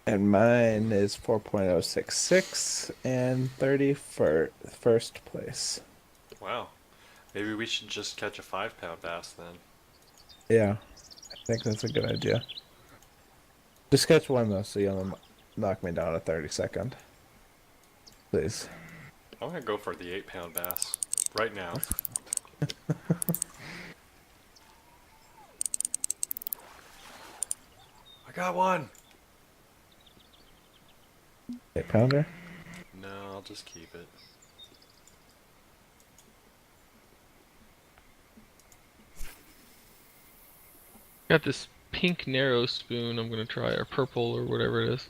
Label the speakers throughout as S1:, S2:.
S1: And mine is 4.066 and 31st place.
S2: Wow. Maybe we should just catch a 5 pound bass then.
S1: Yeah, I think that's a good idea. Just catch one though, so you only knock me down a 30-second, please.
S2: I'm gonna go for the 8 pound bass right now.
S1: That's
S2: I got one!
S1: 8 pounder.
S2: No, I'll just keep it.
S3: Got this pink narrow spoon I'm gonna try, or purple, or whatever it is.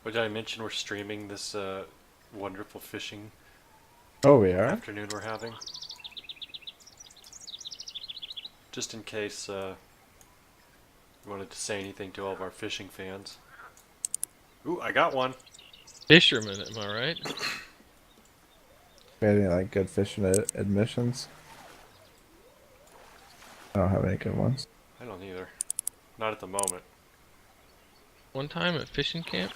S2: What did I mention? We're streaming this wonderful fishing
S1: Oh, we are?
S2: afternoon we're having. Just in case you wanted to say anything to all of our fishing fans. Ooh, I got one.
S3: Fisherman, am I right?
S1: Got any like good fishing admissions? I don't have any good ones.
S2: I don't either. Not at the moment.
S3: One time at fishing camp,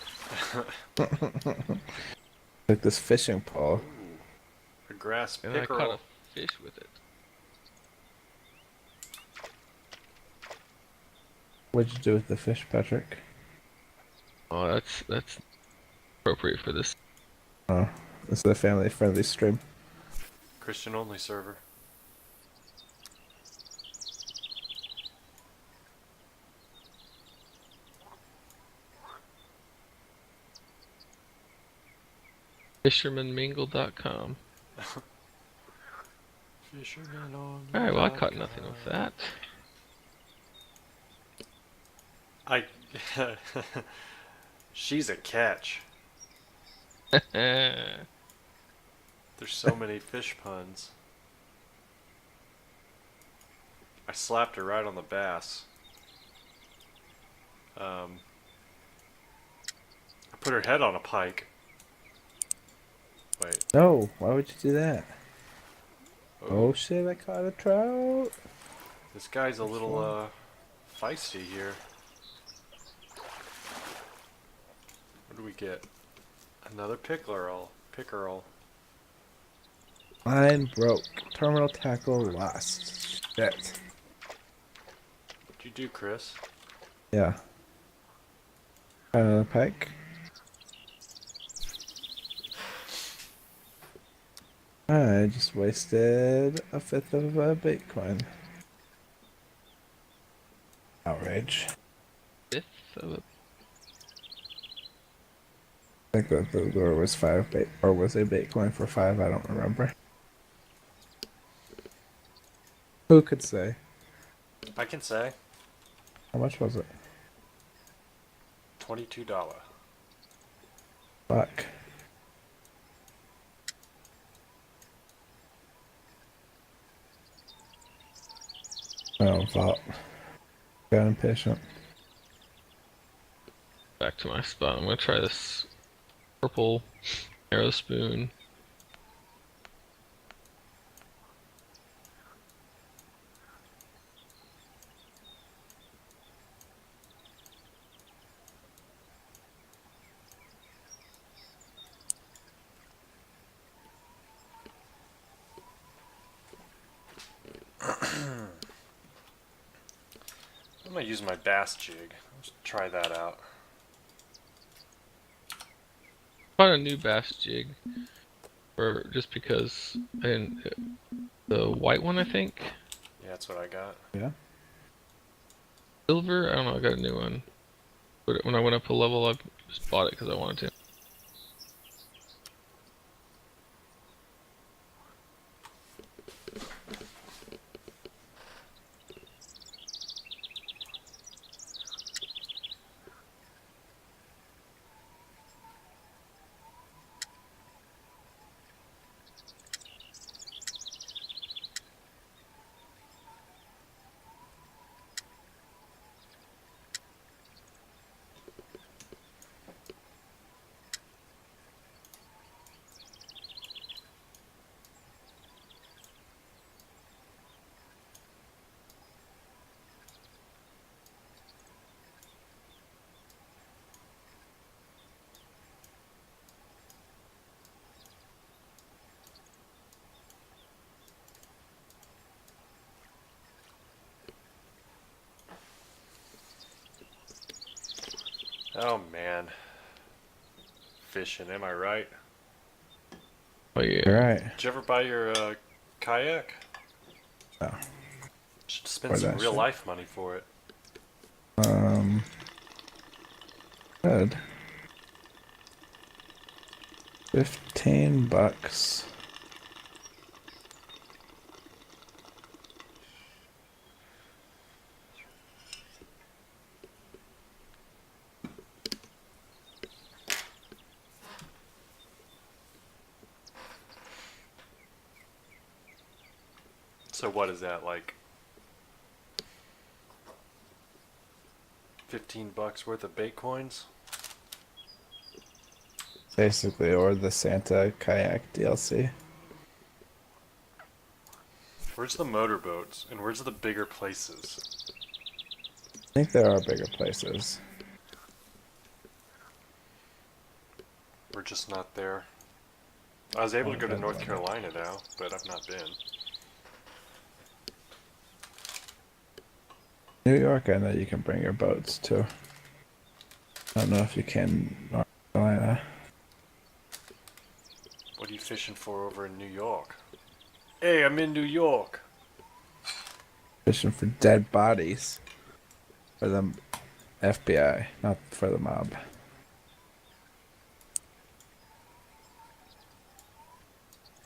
S1: Like this fishing pole.
S2: Ooh, a grass
S3: and I caught a
S2: pickerel.
S3: fish with it.
S1: What'd you do with the fish, Patrick?
S3: Oh, that's appropriate for this.
S1: Oh, this is a family-friendly stream.
S2: Christian only server.
S3: Fishermanmingle.com.
S2: Fisherman on
S3: Alright, well I caught nothing with that.
S2: I. She's a catch.
S3: Fish
S2: There's so many fish puns. I slapped her right on the bass. I put her head on a pike. Wait.
S1: No, why would you do that?
S2: Oh,
S1: Oh shit, I caught a trout.
S2: this guy's a
S1: Which
S2: little
S1: one?
S2: feisty here. What do we get? Another pickerel. Pickerel.
S1: Line broke. Terminal tackle lost. Shit.
S2: What'd you do, Chris?
S1: Yeah. Another pike. I just wasted a fifth of a Bitcoin. Outrage.
S3: of a
S1: I think that the lure was 5 or was a Bitcoin for 5? I don't remember. Who could say?
S2: I can say
S1: How much was it?
S2: $22.
S1: Fuck. Oh, fuck. Got impatient.
S3: back to my spot. I'm gonna try this purple arrow spoon.
S2: I'm gonna use my bass jig. Let's try that out.
S3: Bought a new bass jig, or just because I didn't, the white one I think,
S2: Yeah, that's what I got.
S1: Yeah?
S3: silver. I don't know. I got a new one. But when I went up a level, I just bought it because I wanted to.
S2: Oh man, fishing. Am I right?
S3: Oh yeah.
S1: All right.
S2: Did you ever buy your kayak?
S1: Oh,
S2: Should spend
S1: or
S2: some
S1: that
S2: real
S1: shit.
S2: life money for it.
S1: Um, good. $15.
S2: So what is that like? $15 worth of bait coins?
S1: Basically, or the Santa kayak DLC.
S2: Where's the motorboats and where's the bigger places?
S1: I think there are bigger places.
S2: We're just not there. I was able to
S1: Oh,
S2: go to
S1: God,
S2: North
S1: no.
S2: Carolina now, but I've not been.
S1: New York, I know you can bring your boats too. I don't know if you can North Carolina.
S2: What are you fishing for over in New York? Hey, I'm in New York!
S1: Fishing for dead bodies for the FBI, not for the mob.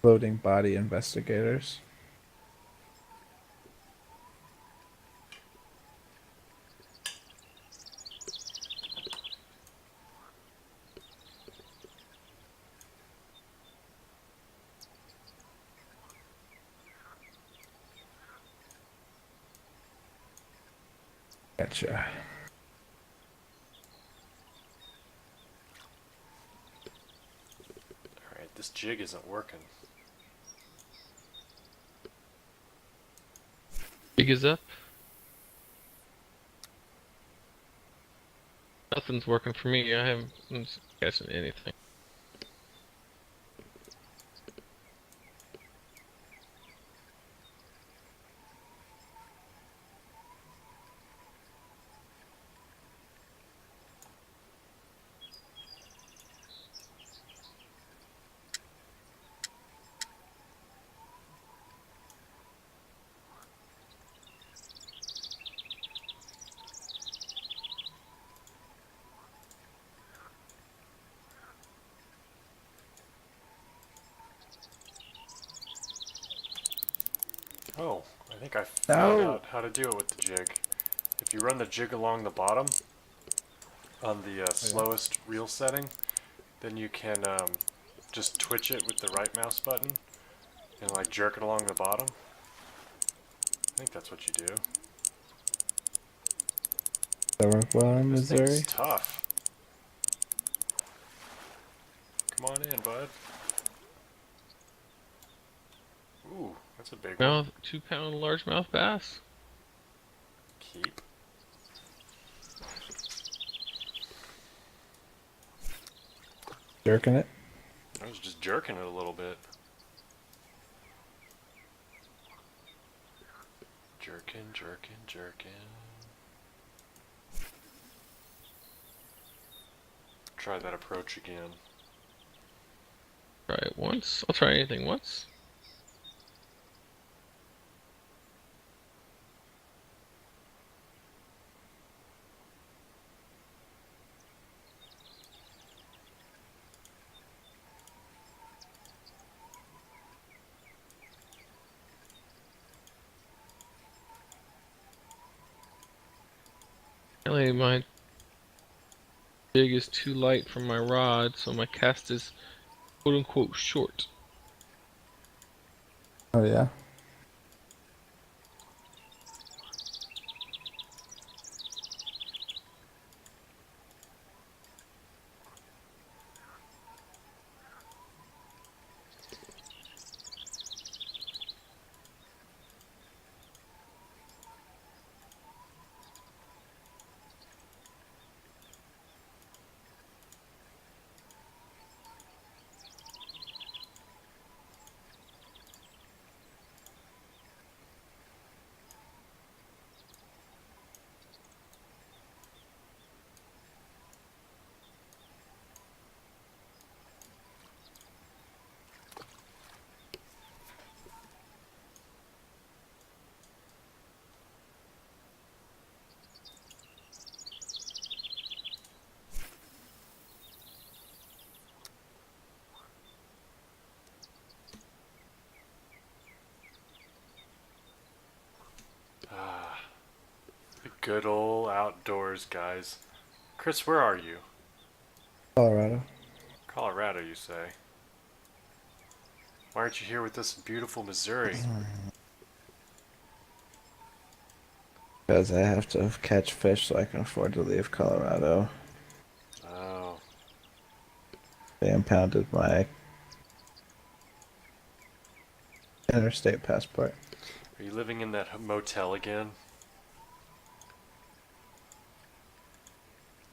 S1: Floating body investigators. Gotcha.
S2: Alright, this jig isn't working.
S3: Jig is up. Nothing's working for me. I haven't been catching anything.
S2: Oh, I think I found
S1: No.
S2: out how to do it with the jig. If you run the jig along the bottom on the slowest reel setting, then you can just twitch it with the right mouse button and like jerk it along the bottom. I think that's what you do.
S1: That work well in
S2: This thing's
S1: Missouri?
S2: tough. Come on in, bud. Ooh, that's a big one.
S3: Mouth, 2 pound largemouth bass.
S2: Keep.
S1: Jerking it?
S2: I was just jerking it a little bit. Jerking, jerking, jerking. Try that approach again.
S3: Try it once. I'll try anything once. Apparently my jig is too light for my rod, so my cast is quote unquote short.
S1: Oh, yeah.
S2: Good old outdoors, guys. Chris, where are you?
S1: Colorado.
S2: Colorado, you say? Why aren't you here with us in beautiful Missouri?
S1: Because I have to catch fish so I can afford to leave Colorado.
S2: Oh,
S1: They impounded my interstate passport.
S2: are you living in that motel again?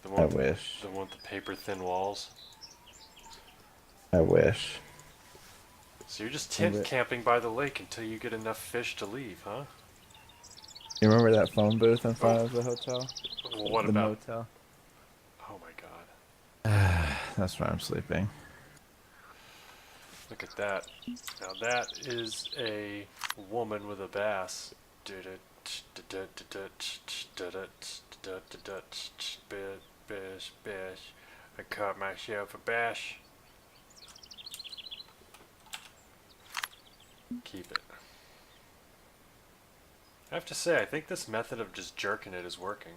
S2: The
S1: I
S2: one,
S1: wish.
S2: the one with the paper thin walls?
S1: I wish.
S2: So you're just
S1: Remember,
S2: tent camping by the lake until you get enough fish to leave, huh?
S1: you remember that phone booth in
S2: Oh,
S1: front of the hotel?
S2: well, what
S1: The
S2: about?
S1: motel?
S2: Oh my god.
S1: That's where I'm sleeping.
S2: Look at that. Now that is a woman with a bass. Bish, bish. I caught myself a bash. Keep it. I have to say, I think this method of just jerking it is working.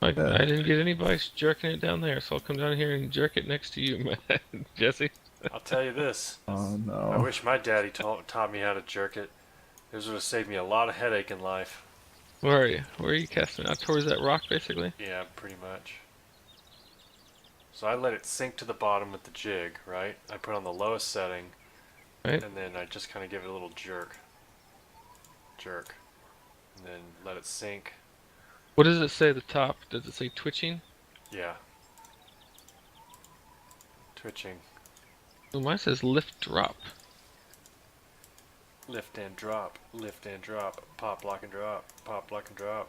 S3: I
S1: Yeah.
S3: didn't get anybody jerking it down there, so I'll come down here and jerk it next to you, man. Jesse.
S2: I'll tell you this.
S1: Oh
S2: I
S1: no.
S2: wish my daddy taught me how to jerk it. This would have saved me a lot of headache in life.
S3: Where are you? Where are you casting out towards that rock, basically?
S2: Yeah, pretty much. So I let it sink to the bottom with the jig, right? I put on the lowest setting,
S3: Right?
S2: and then I just kind of give it a little jerk. Jerk. And then let it sink.
S3: What does it say at the top? Does it say twitching?
S2: Yeah. Twitching.
S3: Oh, mine says lift drop.
S2: Lift and drop. Lift and drop. Pop, lock, and drop. Pop, lock, and drop.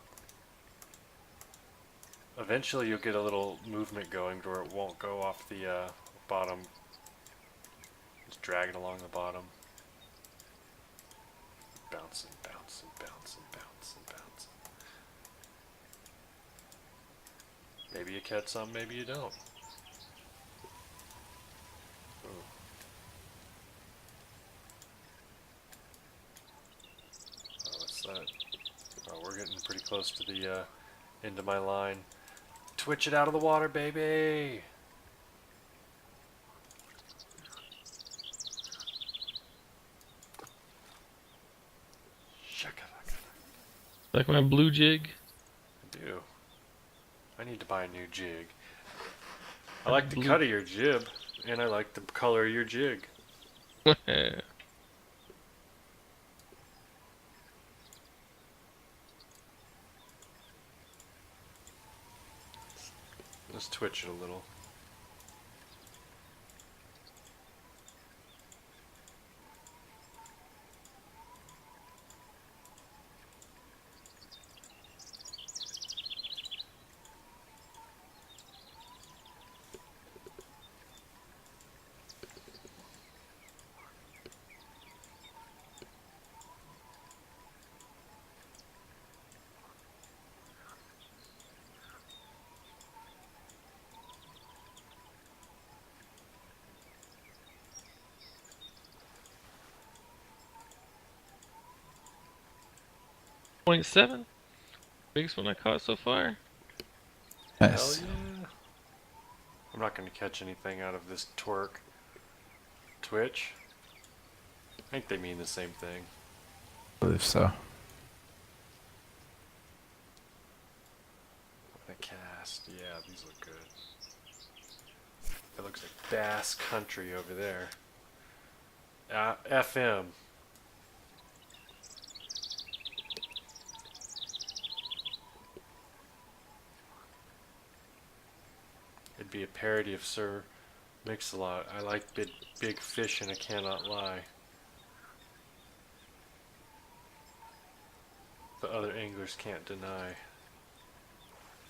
S2: Eventually you'll get a little movement going to where it won't go off the bottom. Just drag it along the bottom. Bouncing, bouncing, bouncing, bouncing, bouncing. Maybe you catch some, maybe you don't. Ooh. Oh, what's that? Oh, we're getting pretty close to the end of my line. Twitch it out of the water, baby! Shakalaka.
S3: Like my blue jig.
S2: I do. I need to buy a new jig. I like the
S3: Blue-
S2: cut of your jib, and I like the color of your jig. Let's twitch it a little.
S3: .7? Biggest one I caught so far.
S1: Nice.
S2: Hell yeah. I'm not going to catch anything out of this twerk. Twitch? I think they mean the same thing.
S1: I believe so.
S2: The cast. Yeah, these look good. It looks like Bass Country over there. FM. It'd be a parody of Sir Mix-a-Lot. I like big fish and I cannot lie. The other anglers can't deny.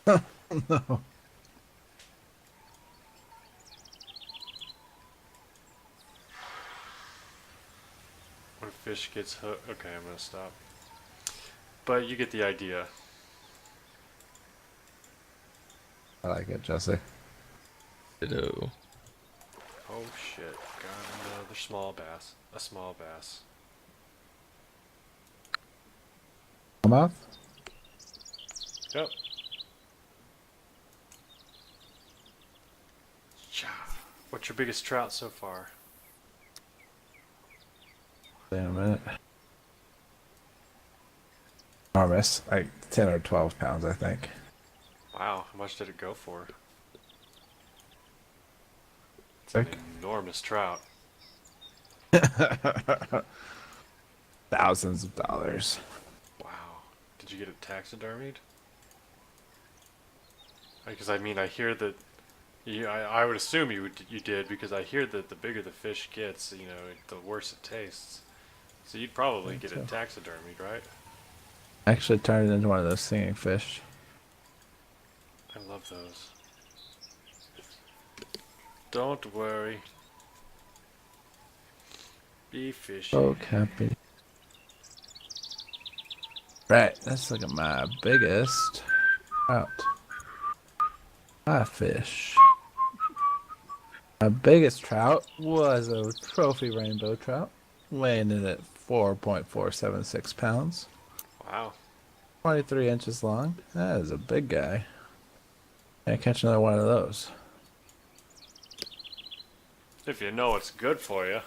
S1: No.
S2: When a fish gets hooked. Okay, I'm gonna stop. But you get the idea.
S1: I like it, Jesse.
S3: Ditto.
S2: Oh shit. Got another small bass. A small bass.
S1: Mouth?
S2: Yep. Cha. What's your biggest trout so far?
S1: Wait a minute. Enormous, like 10 or 12 pounds, I think.
S2: Wow, how much did it go for? It's an enormous trout.
S1: Thousands of dollars.
S2: Wow. Did you get it taxidermied? Because I mean, I hear that. I would assume you did because I hear that the bigger the fish gets, the worse it tastes. So you'd probably get it taxidermied, right?
S1: Actually turned it into one of those singing fish.
S2: I love those. Don't worry. Be fishy.
S1: So happy. Right, let's look at my biggest trout. My fish. My biggest trout was a trophy rainbow trout, weighing in at 4.476 pounds,
S2: Wow.
S1: 23 inches long. That is a big guy. Can't catch another one of those.
S2: If you know it's good for you.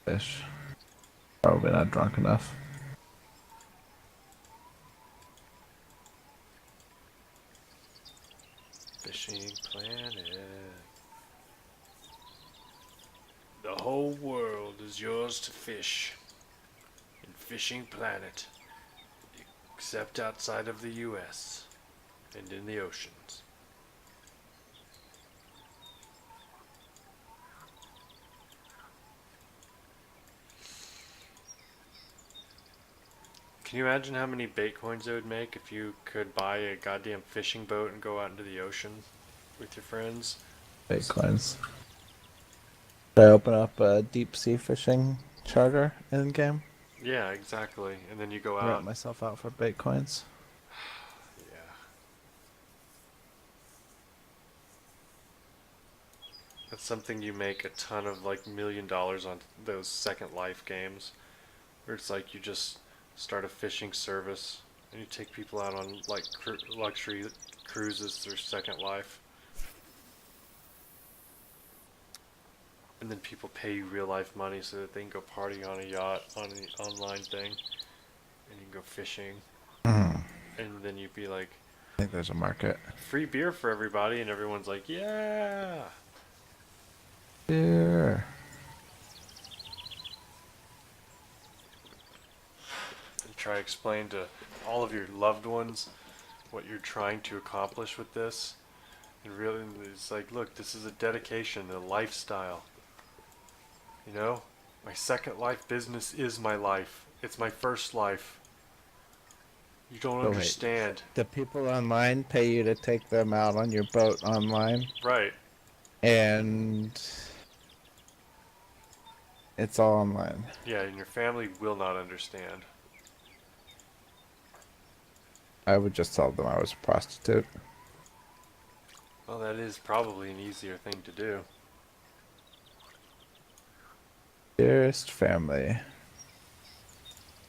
S1: Fish. Probably not drunk enough.
S2: Fishing Planet. The whole world is yours to fish. In Fishing Planet. Except outside of the US. And in the oceans. Can you imagine how many bait coins it would make if you could buy a goddamn fishing boat and go out into the ocean with your friends?
S1: Bitcoins. Should I open up a deep sea fishing charter in game?
S2: Yeah, exactly. And then you go
S1: Rent
S2: out.
S1: myself out for Bitcoins.
S2: Yeah. That's something you make a ton of like $1 million on those Second Life games. Where it's like you just start a fishing service and you take people out on like luxury cruises through Second Life. And then people pay you real life money so that they can go party on a yacht on an online thing. And you can go fishing.
S1: I
S2: And then you'd be like,
S1: think there's a market.
S2: free beer for everybody. And everyone's like, yeah.
S1: Sure.
S2: And try to explain to all of your loved ones what you're trying to accomplish with this. And really, it's like, look, this is a dedication, a lifestyle. You know, my Second Life business is my life. It's my first life. You don't
S1: wait.
S2: understand.
S1: The people online pay you to take them out on your boat online,
S2: Right.
S1: and it's all online.
S2: Yeah, and your family will not understand.
S1: I would just tell them I was a prostitute.
S2: Well, that is probably an easier thing to do.
S1: Dearest family,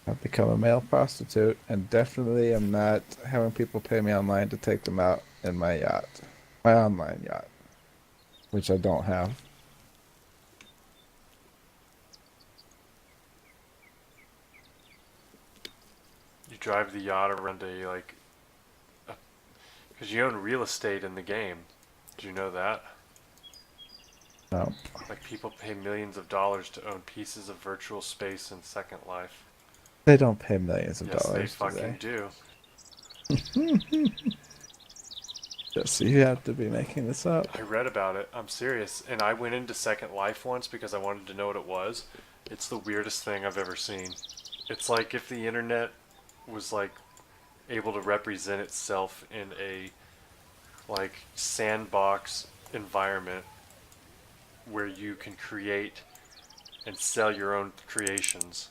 S1: I've become a male prostitute, and definitely am not having people pay me online to take them out in my yacht. My online yacht. Which I don't have.
S2: You drive the yacht around because you own real estate in the game. Do you know that?
S1: No.
S2: Like people pay millions of dollars to own pieces of virtual space in Second Life.
S1: They don't pay millions of
S2: Yes, they
S1: dollars,
S2: fucking do.
S1: So you have to be making this up.
S2: I read about it. I'm serious. And I went into Second Life once because I wanted to know what it was. It's the weirdest thing I've ever seen. It's like if the internet was like able to represent itself in a like sandbox environment where you can create and sell your own creations.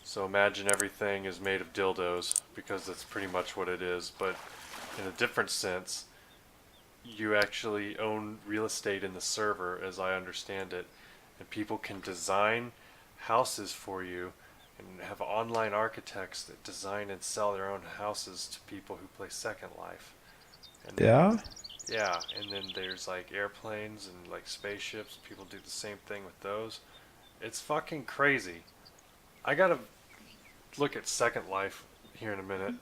S2: So imagine everything is made of dildos because that's pretty much what it is, but in a different sense, you actually own real estate in the server, as I understand it, and people can design houses for you and have online architects that design and sell their own houses to people who play Second Life. And then,
S1: Yeah?
S2: yeah, and then there's like airplanes and like spaceships. People do the same thing with those. It's fucking crazy. I gotta look at Second Life here in a minute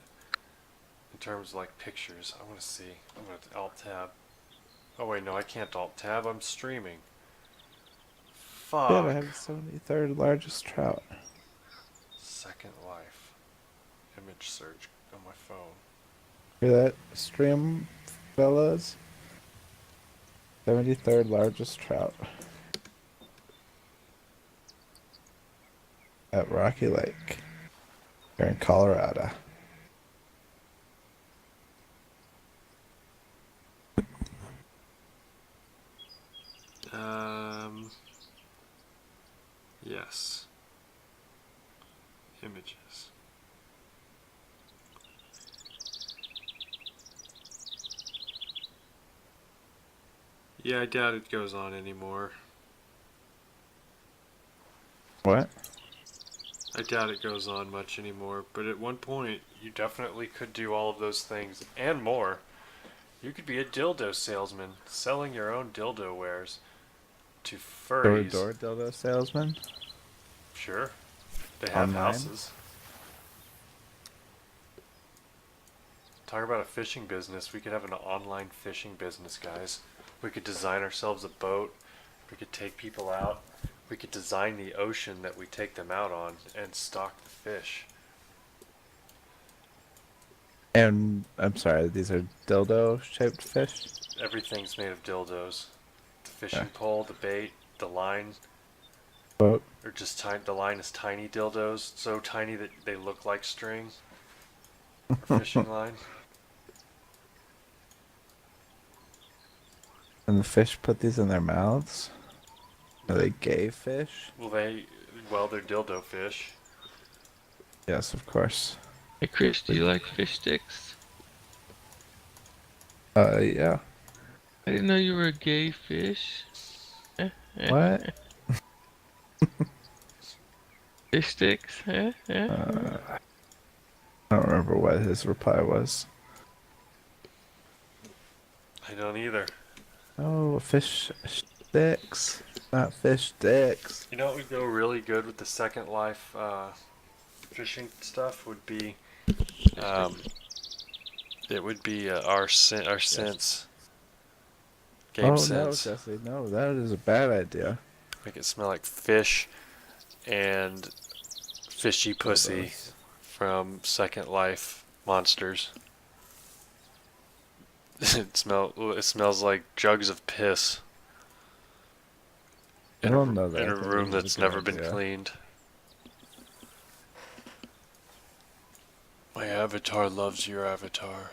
S2: in terms of like pictures. I want to see. I'm gonna alt tab. Oh wait, no, I can't alt tab. I'm streaming.
S1: Shit, I
S2: Fuck.
S1: have the 73rd largest trout.
S2: Second Life. Image search on my phone.
S1: Hear that stream, fellas? 73rd largest trout at Rocky Lake. Here in Colorado.
S2: Yes. Images. Yeah, I doubt it goes on anymore.
S1: What?
S2: I doubt it goes on much anymore, but at one point, you definitely could do all of those things and more. You could be a dildo salesman, selling your own dildo wares to
S1: Door to
S2: furries.
S1: door dildo salesman?
S2: Sure, they have
S1: Online?
S2: houses. Talk about a fishing business. We could have an online fishing business, guys. We could design ourselves a boat. We could take people out. We could design the ocean that we take them out on and stock the fish.
S1: And I'm sorry, these are dildo shaped fish?
S2: Everything's made of dildos. The
S1: Yeah.
S2: fishing pole, the bait, the line,
S1: Boat.
S2: or just the line is tiny dildos, so tiny that they look like string or fishing line.
S1: And the fish put these in their mouths? Are they gay fish?
S2: Well, they're dildo fish.
S1: Yes, of course.
S3: Hey Chris, do you like fish sticks?
S1: Yeah.
S3: I didn't know you were a gay fish.
S1: What?
S3: Fish sticks?
S1: I don't remember what his reply was.
S2: I don't either.
S1: Oh, fish sticks, not fish sticks.
S2: You know what would go really good with the Second Life fishing stuff would be um, it would be our
S1: Yes.
S2: scents, game
S1: Oh no,
S2: scents.
S1: Jesse, no, that is a bad idea.
S2: Make it smell like fish and fishy pussy
S1: Dildos.
S2: from Second Life monsters. It smells like jugs of piss
S1: I don't know that.
S2: in
S1: I
S2: a
S1: think
S2: room
S1: this is a
S2: that's
S1: good
S2: never been
S1: idea.
S2: cleaned. My avatar loves your avatar.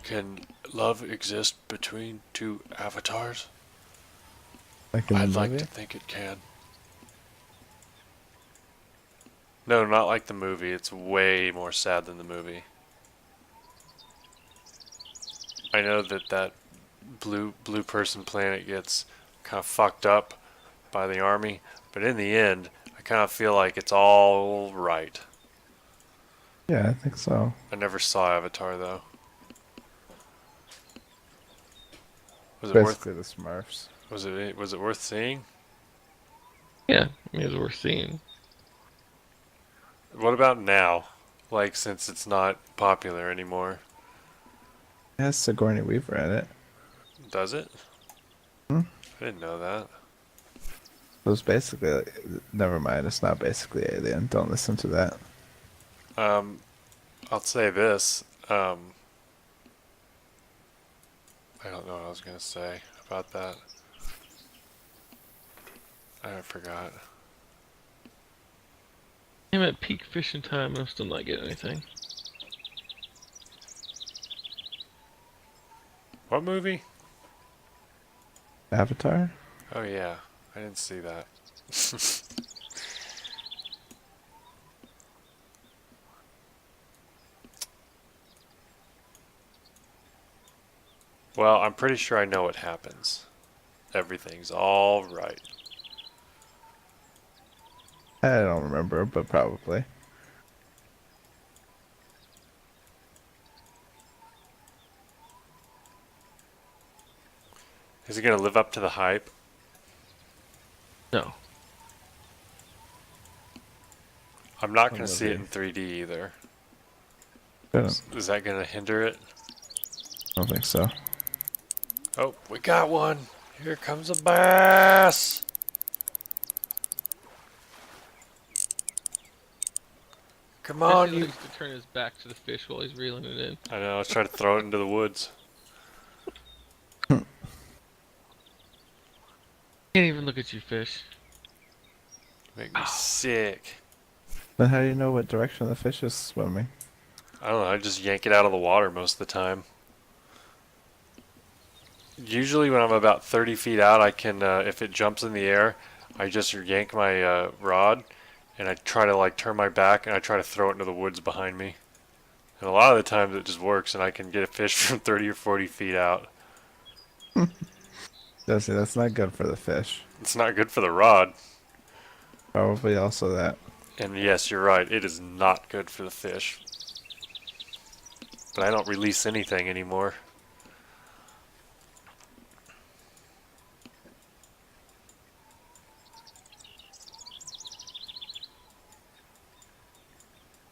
S2: Can love exist between two avatars?
S1: Like in the
S2: I'd like
S1: movie.
S2: to think it can. No, not like the movie. It's way more sad than the movie. I know that blue person planet gets kind of fucked up by the army, but in the end, I kind of feel like it's all right.
S1: Yeah, I think so.
S2: I never saw Avatar though. Was it worth
S1: Basically the Smurfs.
S2: was it worth seeing?
S3: Yeah, I mean, it's worth seeing.
S2: What about now? Like since it's not popular anymore,
S1: It has Sigourney Weaver in it.
S2: does it?
S1: Hmm?
S2: I didn't know that.
S1: It was basically. Never mind. It's not basically Alien. Don't listen to that.
S2: Um, I'll say this. I don't know what I was gonna say about that. I forgot.
S3: I'm at peak fishing time and I'm still not getting anything.
S2: What movie?
S1: Avatar.
S2: Oh yeah, I didn't see that. Well, I'm pretty sure I know what happens. Everything's all right.
S1: I don't remember, but probably.
S2: Is he gonna live up to the hype?
S3: No.
S2: I'm not
S1: When
S2: gonna
S1: will
S2: see it
S1: be?
S2: in 3D either.
S1: Shouldn't.
S2: Is that gonna hinder it?
S1: I don't think so.
S2: Oh, we got one! Here comes a bass! Come on,
S3: Jesse
S2: you.
S3: likes to turn his back to the fish while he's reeling it in.
S2: I know, I was trying to throw it into the woods.
S3: Can't even look at you, fish.
S2: Make me sick.
S1: Then how do you know what direction the fish is swimming?
S2: I don't know, I just yank it out of the water most of the time. Usually when I'm about 30 feet out, I can, if it jumps in the air, I just yank my rod and I try to like turn my back and I try to throw it into the woods behind me. And a lot of the times it just works and I can get a fish from 30 or 40 feet out.
S1: Jesse, that's not good for the fish.
S2: It's not good for the rod.
S1: Probably also that.
S2: And yes, you're right, it is not good for the fish. But I don't release anything anymore.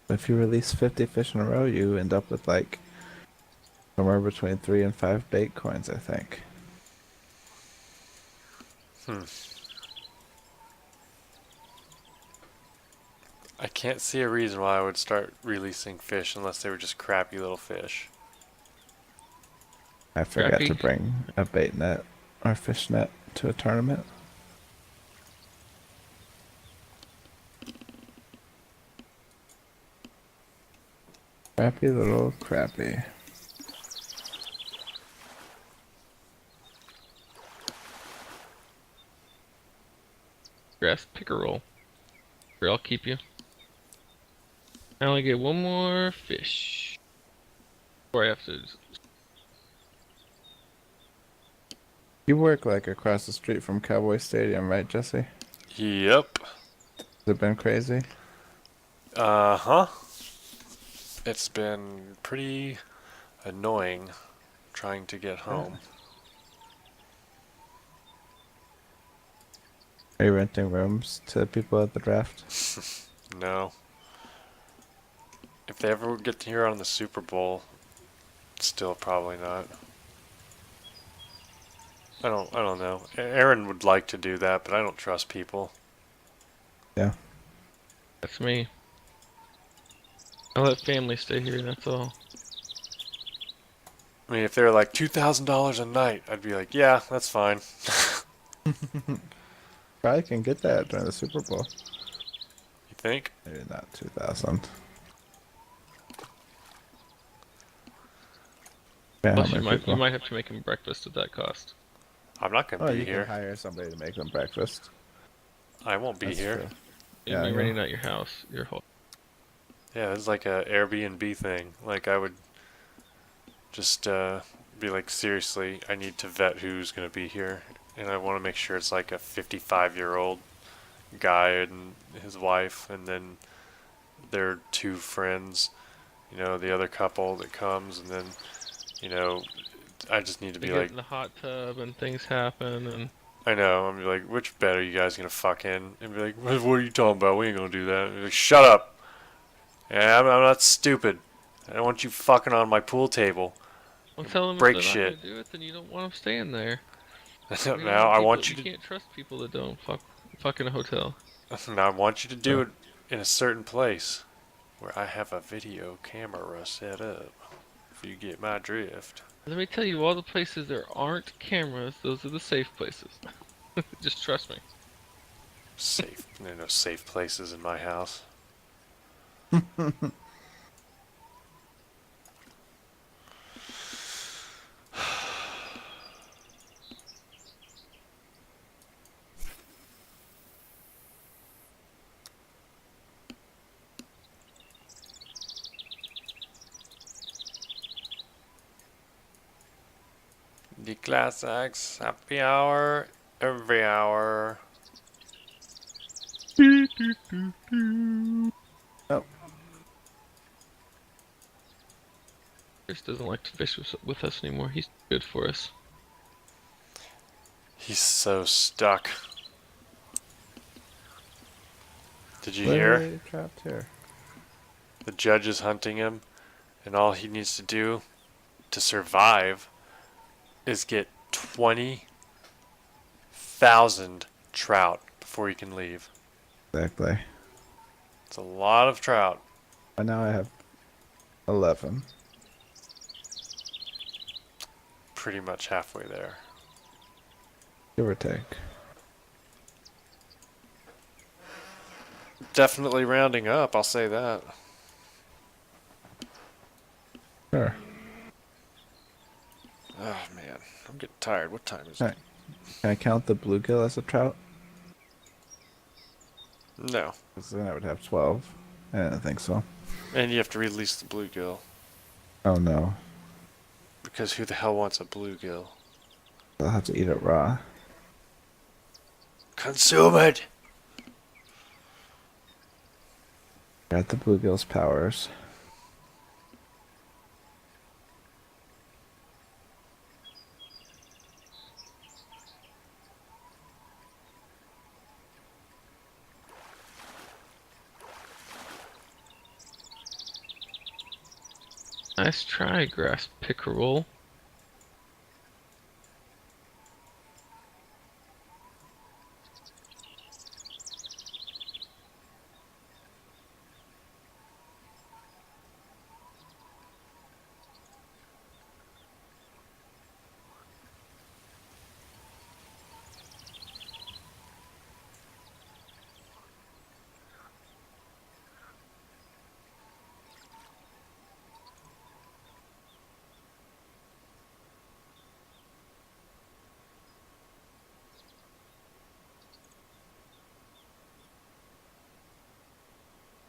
S1: If you release 50 fish in a row, you end up with like somewhere between 3 and 5 bait coins, I think.
S2: Hmm. I can't see a reason why I would start releasing fish unless they were just crappy little fish.
S1: I forgot
S3: Crappy.
S1: to bring a bait net or fish net to a tournament. Crappy little crappy.
S3: Grass pickerel. Here, I'll keep you. I only get one more fish. Before I have to.
S1: You work like across the street from Cowboy Stadium, right, Jesse?
S2: Yep.
S1: Has it been crazy?
S2: Uh-huh. It's been pretty annoying trying to get home.
S1: Are you renting rooms to people at the draft?
S2: No. If they ever get here on the Super Bowl, still probably not. I don't know. Aaron would like to do that, but I don't trust people.
S1: Yeah.
S3: That's me. I let family stay here, that's all.
S2: I mean, if they were like $2,000 a night, I'd be like, yeah, that's fine.
S1: Probably can get that during the Super Bowl.
S2: You think?
S1: Maybe not 2,000. Yeah, how
S3: Plus,
S1: many
S3: you
S1: people?
S3: might have to make him breakfast at that cost.
S2: I'm not gonna
S1: Oh,
S2: be
S1: you can
S2: here.
S1: hire somebody to make them breakfast.
S2: I won't be
S1: That's
S2: here.
S1: true.
S3: You'd
S1: Yeah, I
S3: be
S1: know.
S3: renting out your house, your whole.
S2: Yeah, it's like a Airbnb thing. Like I would just be like, seriously, I need to vet who's gonna be here, and I want to make sure it's like a 55-year-old guy and his wife, and then their two friends. You know, the other couple that comes, and then you know, I just need to
S3: They
S2: be
S3: get
S2: like,
S3: in the hot tub and things happen, and
S2: I know, I'm like, which bed are you guys gonna fuck in? And be like, what are you talking about? We ain't gonna do that. And be like, shut up. Yeah, I'm not stupid. I don't want you fucking on my pool table.
S3: well, tell them if
S2: Break
S3: they're not
S2: shit.
S3: gonna do it, then you don't want them staying there. We don't
S2: Now
S3: want
S2: I
S3: people.
S2: want
S3: You
S2: you
S3: can't trust people that don't fuck in a hotel.
S2: to. Now I want you to do
S1: Uh,
S2: it in a certain place where I have a video camera set up. If you get my drift.
S3: Let me tell you, all the places there aren't cameras, those are the safe places. Just trust me.
S2: Safe. There are no safe places in my house. Glass axe, happy hour, every hour.
S1: Oh,
S3: Chris doesn't like to fish with us anymore. He's good for us.
S2: He's so stuck. Did you hear?
S1: literally trapped here.
S2: The judge is hunting him, and all he needs to do to survive is get 20,000 trout before he can leave.
S1: Exactly.
S2: It's a lot of trout.
S1: And now I have 11.
S2: Pretty much halfway there.
S1: Give or take.
S2: Definitely rounding up, I'll say that.
S1: Sure.
S2: Oh man, I'm getting tired. What time is it?
S1: Alright. Can I count the bluegill as a trout?
S2: No.
S1: Because then I would have 12. I didn't think so.
S2: And you have to release the bluegill.
S1: Oh no.
S2: Because who the hell wants a bluegill?
S1: I'll have to eat it raw.
S2: Consume it!
S1: Got the bluegill's powers.
S3: Nice try, grass pickerel.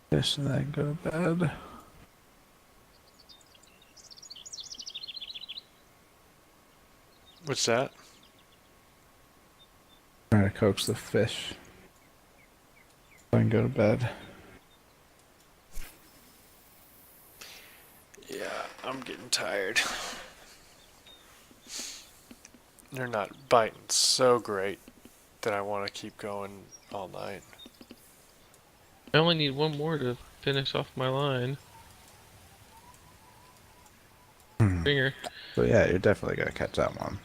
S1: Fish and then go to bed.
S2: What's that?
S1: Trying to coax the fish. So I can go to bed.
S2: Yeah, I'm getting tired. They're not biting so great that I want to keep going all night.
S3: I only need one more to finish off my line. Finger.
S1: So yeah, you're definitely gonna catch that one.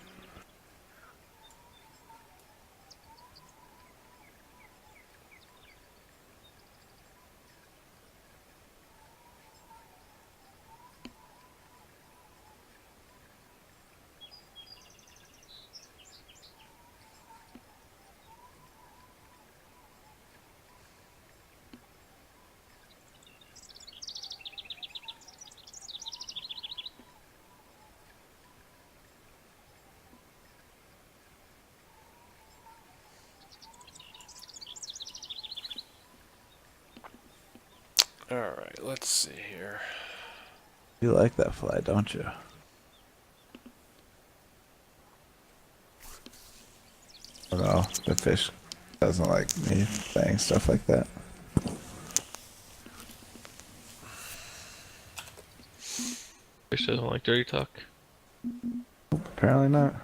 S2: Alright, let's see here.
S1: You like that fly, don't you? Oh no, the fish doesn't like me saying stuff like that.
S3: Fish doesn't like dirty talk.
S1: Apparently not.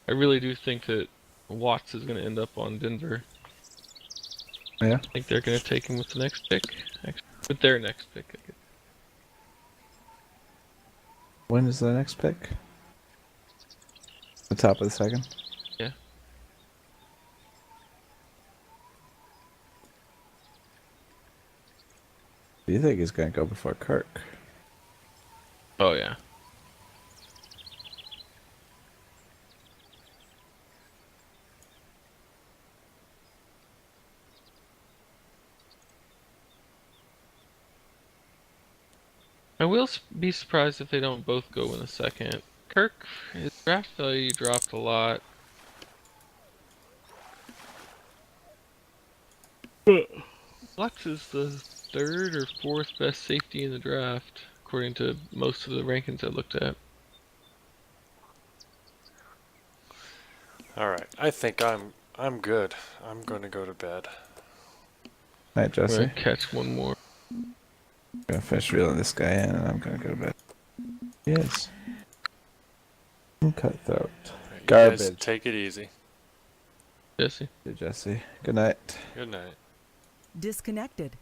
S3: I really do think that Watts is going to end up on Denver.
S1: Yeah.
S3: I think they're going to take him with the next pick. Actually, with their next pick, I guess.
S1: When is the next pick? The top of the second?
S3: Yeah.
S1: Do you think he's gonna go before Kirk?
S3: Oh, yeah. I will be surprised if they don't both go in a second. Kirk, his draft value dropped a lot. Flex is the third or fourth best safety in the draft, according to most of the rankings I looked at.
S2: All right, I think I'm good. I'm going to go to bed.
S1: Night,
S3: I'm
S1: Jesse.
S3: gonna catch one more.
S1: I'm gonna finish reeling this guy in, and I'm gonna go to bed. Yes. Cutthroat.
S2: All right, you guys
S1: Garbage.
S2: take it easy.
S3: Jesse.
S1: Hey, Jesse. Good night.
S2: Good night.
S4: Disconnected.